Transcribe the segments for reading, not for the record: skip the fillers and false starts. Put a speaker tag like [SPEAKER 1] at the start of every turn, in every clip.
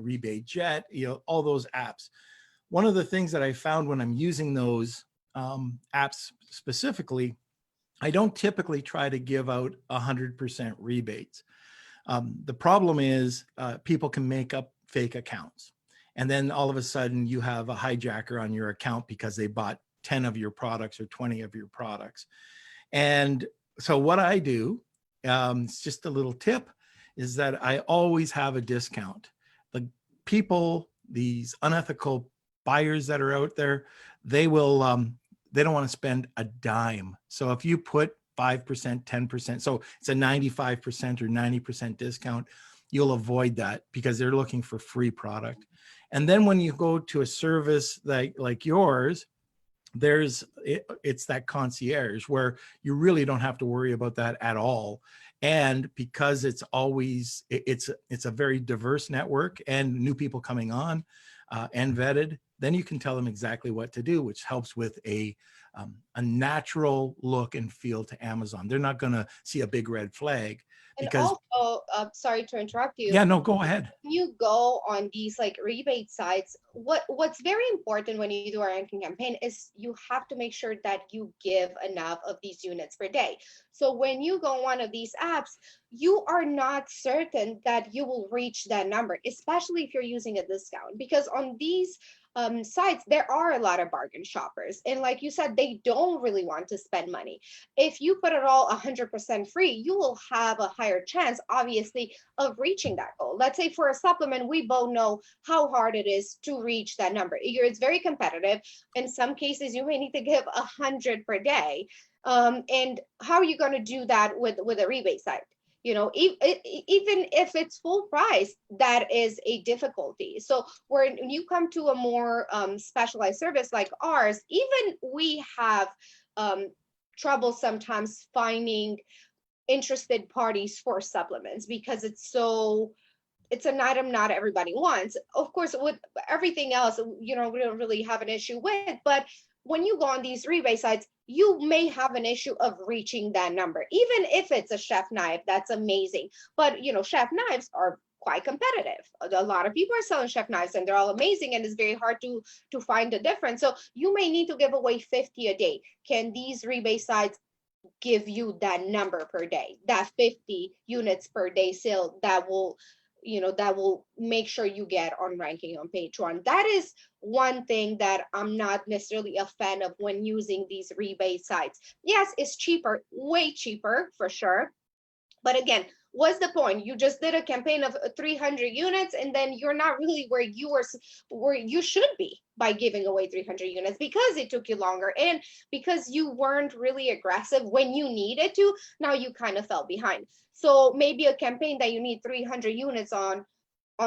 [SPEAKER 1] Rebate Jet, all those apps. One of the things that I found when I'm using those apps specifically, I don't typically try to give out 100% rebates. The problem is people can make up fake accounts. And then all of a sudden you have a hijacker on your account because they bought 10 of your products or 20 of your products. And so what I do, it's just a little tip, is that I always have a discount. The people, these unethical buyers that are out there, they will, they don't want to spend a dime. So if you put 5%, 10%, so it's a 95% or 90% discount, you'll avoid that because they're looking for free product. And then when you go to a service like yours, it's that concierge where you really don't have to worry about that at all. And because it's a very diverse network and new people coming on and vetted, then you can tell them exactly what to do, which helps with a natural look and feel to Amazon. They're not going to see a big red flag.
[SPEAKER 2] And
[SPEAKER 1] Because
[SPEAKER 2] also, sorry to interrupt you.
[SPEAKER 1] Yeah, no, go ahead.
[SPEAKER 2] When you go on these like rebate sites, what's very important when you do a ranking campaign is you have to make sure that you give enough of these units per day. So when you go on one of these apps, you are not certain that you will reach that number, especially if you're using a discount, because on these sites, there are a lot of bargain shoppers. And like you said, they don't really want to spend money. If you put it all 100% free, you will have a higher chance, obviously, of reaching that goal. Let's say for a supplement, we both know how hard it is to reach that number. It's very competitive. In some cases, you may need to give 100 per day. And how are you going to do that with a rebate site? Even if it's full price, that is a difficulty. So when you come to a more specialized service like ours, even we have trouble sometimes finding interested parties for supplements because it's an item not everybody wants. Of course, with everything else, we don't really have an issue with, but when you go on these rebate sites, you may have an issue of reaching that number. Even if it's a chef knife, that's amazing. But, chef knives are quite competitive. A lot of people are selling chef knives and they're all amazing, and it's very hard to find the difference. So you may need to give away 50 a day. Can these rebate sites give you that number per day, that 50 units per day sale that will make sure you get on ranking on page one? That is one thing that I'm not necessarily a fan of when using these rebate sites. Yes, it's cheaper, way cheaper for sure. But again, what's the point? You just did a campaign of 300 units and then you're not really where you should be by giving away 300 units because it took you longer and because you weren't really aggressive when you needed to. Now you kind of fell behind. So maybe a campaign that you need 300 units on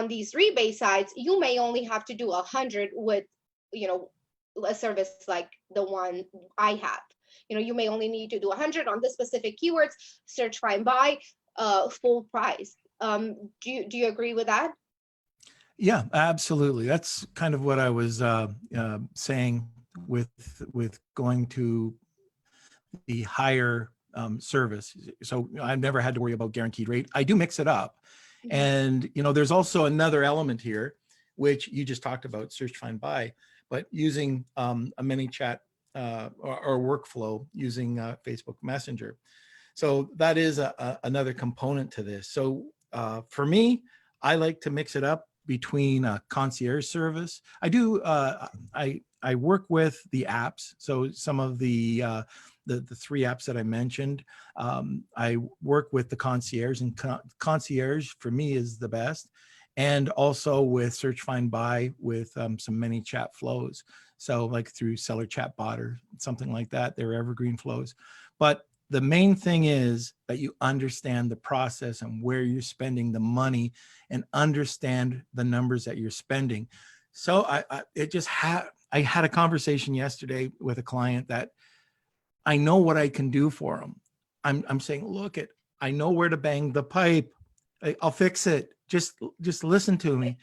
[SPEAKER 2] these rebate sites, you may only have to do 100 with, a service like the one I have. You may only need to do 100 on the specific keywords, search, find, buy, full price. Do you agree with that?
[SPEAKER 1] Yeah, absolutely. That's kind of what I was saying with going to the higher service. So I've never had to worry about guaranteed rate. I do mix it up. Mm-hmm. And, there's also another element here, which you just talked about, search, find, buy, but using a mini chat or workflow using Facebook Messenger. So that is another component to this. So for me, I like to mix it up between a concierge service. I do, I work with the apps. So some of the 3 apps that I mentioned, I work with the concierge, and concierge for me is the best. And also with search, find, buy with some many chat flows. So like through Seller Chatbot or something like that, they're evergreen flows. But the main thing is that you understand the process and where you're spending the money and understand the numbers that you're spending. So I had a conversation yesterday with a client that I know what I can do for them. I'm saying, I know where to bang the pipe. I'll fix it. Just listen to me.